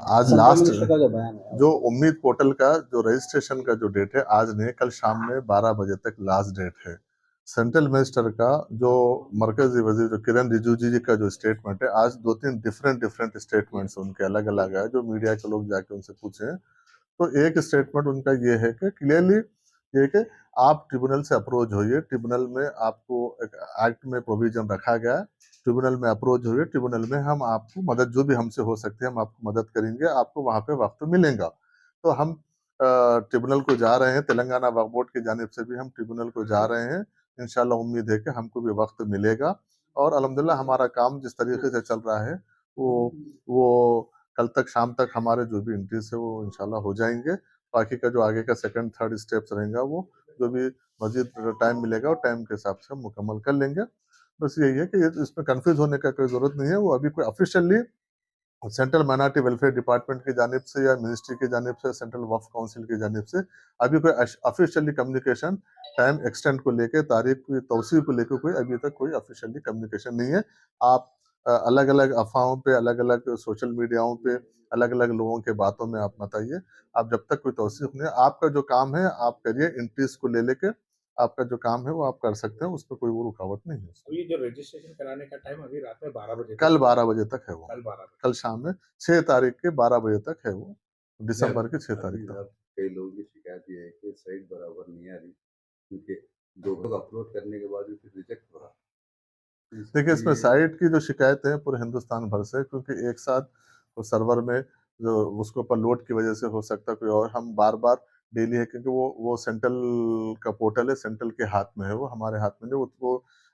आज central last minister का जो बयान है। जो उम्मीद पोर्टल का जो रजिस्ट्रेशन का जो डेट है आज नहीं, कल शाम में 12 बजे तक लास्ट डेट है। सेंट्रल मिनिस्टर का जो मरकजी वजीर जो किरण रिजिजू जी का जो स्टेटमेंट है, आज 2-3 डिफरेंट डिफरेंट स्टेटमेंट्स उनके अलग अलग है, जो मीडिया के लोग जाके उनसे पूछे। तो एक स्टेटमेंट उनका ये है कि क्लियरली ये कि आप ट्रिब्यूनल से अप्रोच होइए, ट्रिब्यूनल में आपको एक एक्ट में प्रोविजन रखा गया है, ट्रिब्यूनल में अप्रोच होइए, ट्रिब्यूनल में हम आपको मदद जो भी हमसे हो सकती है हम आपको मदद करेंगे, आपको वहां पे वक्त मिलेगा। तो हम ट्रिब्यूनल को जा रहे हैं, तेलंगाना वक्फ बोर्ड की जानिब से भी हम ट्रिब्यूनल को जा रहे हैं। इंशाल्लाह उम्मीद है कि हमको भी वक्त मिलेगा और अल्हम्दुलिल्लाह हमारा काम जिस तरीके से चल रहा है वो कल तक शाम तक हमारे जो भी एंट्रीज है वो इंशाल्लाह हो जाएंगे। बाकी का जो आगे का सेकंड थर्ड स्टेप्स रहेगा वो जो भी मजीद टाइम मिलेगा और टाइम के हिसाब से हम मुकम्मल कर लेंगे। बस यही है कि इसमें कंफ्यूज होने का कोई जरूरत नहीं है। वो अभी कोई officially central minority welfare department की जानिब से या मिनिस्ट्री की जानिब से, सेंट्रल वक्फ काउंसिल की जानिब से अभी कोई ऑफिशियली कम्युनिकेशन टाइम एक्सटेंड को लेके, तारीख की तौसीह को लेकर कोई अभी तक कोई ऑफिशियली कम्युनिकेशन नहीं है। आप अलग अलग अफवाहों पे, अलग अलग सोशल मीडियाओं पे, अलग अलग लोगों के बातों में आप मत आइए। आप जब तक कोई तौसीह नहीं है, आपका जो काम है आप करिए, इंट्रीज को ले लेके आपका जो काम है वो आप कर सकते हैं, उसमें कोई वो रुकावट नहीं है। तो ये जो रजिस्ट्रेशन कराने का टाइम अभी रात में 12 बजे कल 12 बजे तक है वो, कल 12 बजे कल शाम में 6 तारीख के 12 बजे तक है वो, दिसंबर के 6 तारीख तक। कई लोगों की शिकायत ये है कि साइट बराबर नहीं आ रही, क्योंकि जो लोग अपलोड करने के बाद भी फिर रिजेक्ट हो रहा। देखिए, इसमें साइट की जो शिकायतें हैं पूरे हिंदुस्तान भर से, क्योंकि एक साथ वो सर्वर में जो उसके ऊपर लोड की वजह से हो सकता है कोई और, हम बार बार डेली है, क्योंकि वो सेंट्रल का पोर्टल है, सेंट्रल के हाथ में है, वो हमारे हाथ में नहीं। वो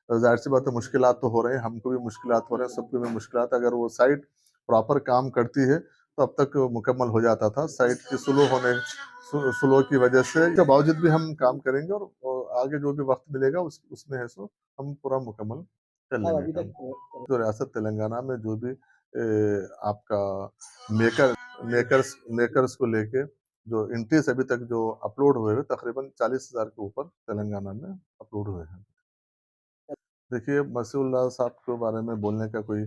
जाहिर सी बात है मुश्किलात तो हो रहे हैं, हमको भी मुश्किलात हो रहे हैं, सबको भी मुश्किलात। अगर वो साइट प्रॉपर काम करती है तो अब तक मुकम्मल हो जाता था। साइट की स्लो की वजह से के बावजूद भी हम काम करेंगे और आगे जो भी वक्त मिलेगा उसमें है सो हम पूरा मुकम्मल कर अब लेंगे अभी काम। तक जो रियासत तेलंगाना में जो भी आपका मेकर्स को लेके जो एंट्रीज अभी तक जो अपलोड हुए हैं, तकरीबन 40,000 के ऊपर तेलंगाना में अपलोड हुए हैं। देखिए, मसीउल्लाह साहब के बारे में बोलने का कोई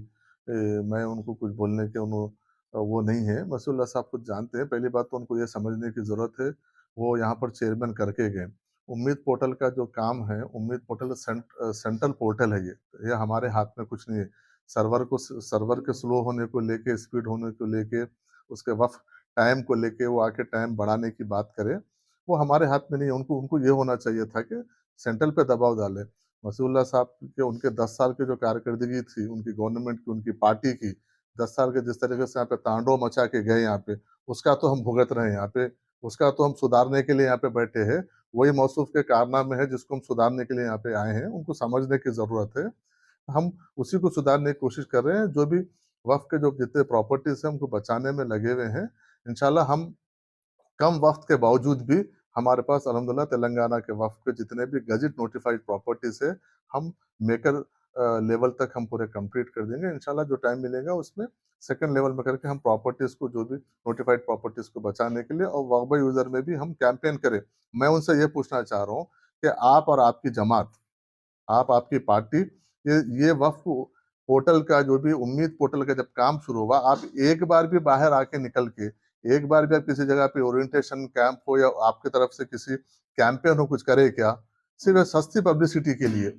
मैं उनको कुछ बोलने के वो नहीं है। मसीउल्लाह साहब खुद जानते हैं। पहली बात तो उनको ये समझने की ज़रूरत है, वो यहाँ पर चेयरमैन करके गए। उम्मीद पोर्टल का जो काम है, उम्मीद पोर्टल सेंट्रल पोर्टल है ये हमारे हाथ में कुछ नहीं है। सर्वर के स्लो होने को लेके, स्पीड होने को लेके, उसके वक़्त टाइम को लेके वो आके टाइम बढ़ाने की बात करे, वो हमारे हाथ में नहीं है। उनको ये होना चाहिए था कि सेंट्रल पे दबाव डालें। मसीउल्लाह साहब के उनके 10 साल की जो कारकर्दगी थी उनकी गवर्नमेंट की, उनकी पार्टी की, 10 साल के जिस तरीके से यहाँ पे तांडव मचा के गए यहाँ पे, उसका तो हम भुगत रहे हैं यहाँ पे, उसका तो हम सुधारने के लिए यहाँ पे बैठे हैं। वही मौसूफ के कारनामे है जिसको हम सुधारने के लिए यहाँ पे आए हैं, उनको समझने की जरूरत है। हम उसी को सुधारने की कोशिश कर रहे हैं। जो भी वक्फ के जो जितने प्रॉपर्टीज है उनको बचाने में लगे हुए हैं। इंशाल्लाह हम कम वक्त के बावजूद भी हमारे पास अल्हम्दुलिल्लाह तेलंगाना के वक्फ के जितने भी गजट नोटिफाइड प्रॉपर्टीज है, हम मेकर लेवल तक हम पूरे कंप्लीट कर देंगे। इंशाल्लाह जो टाइम मिलेगा उसमें सेकंड लेवल में करके हम प्रॉपर्टीज को, जो भी नोटिफाइड प्रॉपर्टीज को बचाने के लिए, और वक्फ यूजर में भी हम कैंपेन करें। मैं उनसे ये पूछना चाह रहा हूँ कि आप और आपकी जमात, आपकी पार्टी, ये वक्फ पोर्टल का जो भी उम्मीद पोर्टल का जब काम शुरू हुआ, आप एक बार भी बाहर आके निकल के, एक बार भी आप किसी जगह पे ओरिएंटेशन कैंप हो या आपकी तरफ से किसी कैंपेन हो, कुछ करे क्या? सिर्फ सस्ती पब्लिसिटी के लिए,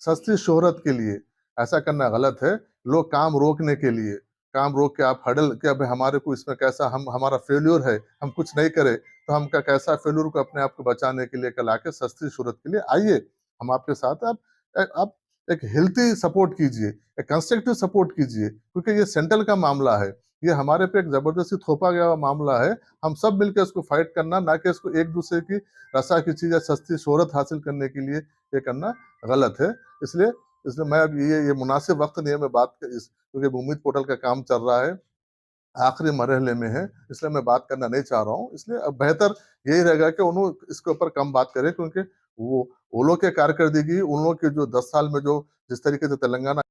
सस्ती शोहरत के लिए ऐसा करना गलत है। लोग काम रोकने के लिए, काम रोक के आप हडल के अब हमारे को इसमें कैसा, हम हमारा फेल्यूर है, हम कुछ नहीं करे तो हम का कैसा फेल्यूर को अपने आप को बचाने के लिए कल आके सस्ती शोहरत के लिए आइए, हम आपके साथ। आप एक हेल्थी सपोर्ट कीजिए, एक कंस्ट्रक्टिव सपोर्ट कीजिए, क्योंकि ये सेंट्रल का मामला है, ये हमारे पे एक जबरदस्ती थोपा गया हुआ मामला है। हम सब मिलकर इसको फाइट करना, ना कि इसको एक दूसरे की रसा की चीज या सस्ती शोहरत हासिल करने के लिए ये करना गलत है। इसलिए इसलिए मैं अब ये मुनासिब वक्त नहीं है मैं बात कर, क्योंकि उम्मीद पोर्टल का काम चल रहा है, आखिरी मरहले में है, इसलिए मैं बात करना नहीं चाह रहा हूँ। इसलिए अब बेहतर यही रहेगा कि उन्होंने इसके ऊपर कम बात करें, क्योंकि वो लोग के कारकर्दगी, उन लोग के जो 10 साल में जो जिस तरीके से तेलंगाना